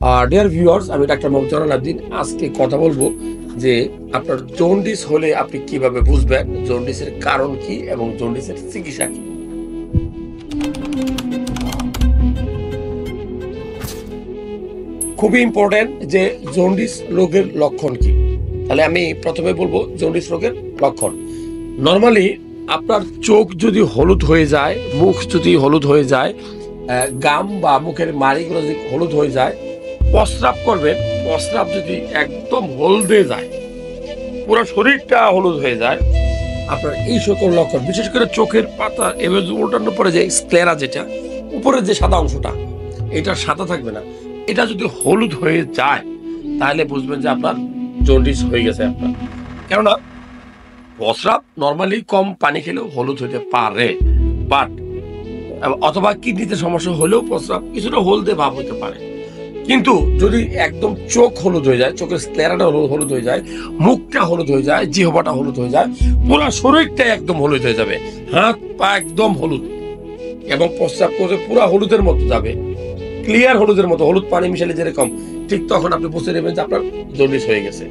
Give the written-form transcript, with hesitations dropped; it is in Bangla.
ডিয়ার ভিউয়ার্স, আমি ডাক্তার মোহাম্মদ জালাল আবদিন। আজকে কথা বলবো যে আপনার জন্ডিস হলে আপনি কিভাবে বুঝবেন, জন্ডিসের কারণ কি এবং জন্ডিসের চিকিৎসা কি। খুবই ইম্পর্টেন্ট যে জন্ডিস রোগের লক্ষণ কি। তাহলে আমি প্রথমে বলবো জন্ডিস রোগের লক্ষণ। নর্মালি আপনার চোখ যদি হলুদ হয়ে যায়, মুখ যদি হলুদ হয়ে যায়, গাম বা মুখের মাড়িগুলো যদি হলুদ হয়ে যায়, প্রস্রাব করবেন, প্রস্রাব যদি একদম হলদে যায়, পুরো শরীরটা হলুদ হয়ে যায়, আপনার এই সকল লক্ষণ। বিশেষ করে চোখের পাতা এবার উল্টানোর পরে যে স্ক্লেরা, যেটা উপরের যে সাদা অংশটা, এটা সাদা থাকবে না, এটা যদি হলুদ হয়ে যায় তাহলে বুঝবেন যে আপনার জন্ডিস হয়ে গেছে আপনার। কেননা প্রস্রাব নর্মালি কম পানি খেলেও হলুদ হতে পারে, বাট অথবা কিডনিতে সমস্যা হলেও প্রস্রাব কিছুটা হলদে ভাব হতে পারে। কিন্তু যদি একদম চোখ হলুদ হয়ে যায়, চোখের স্ক্লেরাটা হলুদ হয়ে যায়, মুখটা হলুদ হয়ে যায়, জিহ্বাটা হলুদ হয়ে যায়, পুরো শরীরটাই একদম হলুদ হয়ে যাবে, হাত পা একদম হলুদ, এবং প্রস্রাব করে পুরো হলুদের মতো যাবে, ক্লিয়ার হলুদের মতো, হলুদ পানি মিশালে যেরকম, ঠিক তখন আপনি বুঝতে নেবেন যে আপনার জন্ডিস হয়ে গেছে।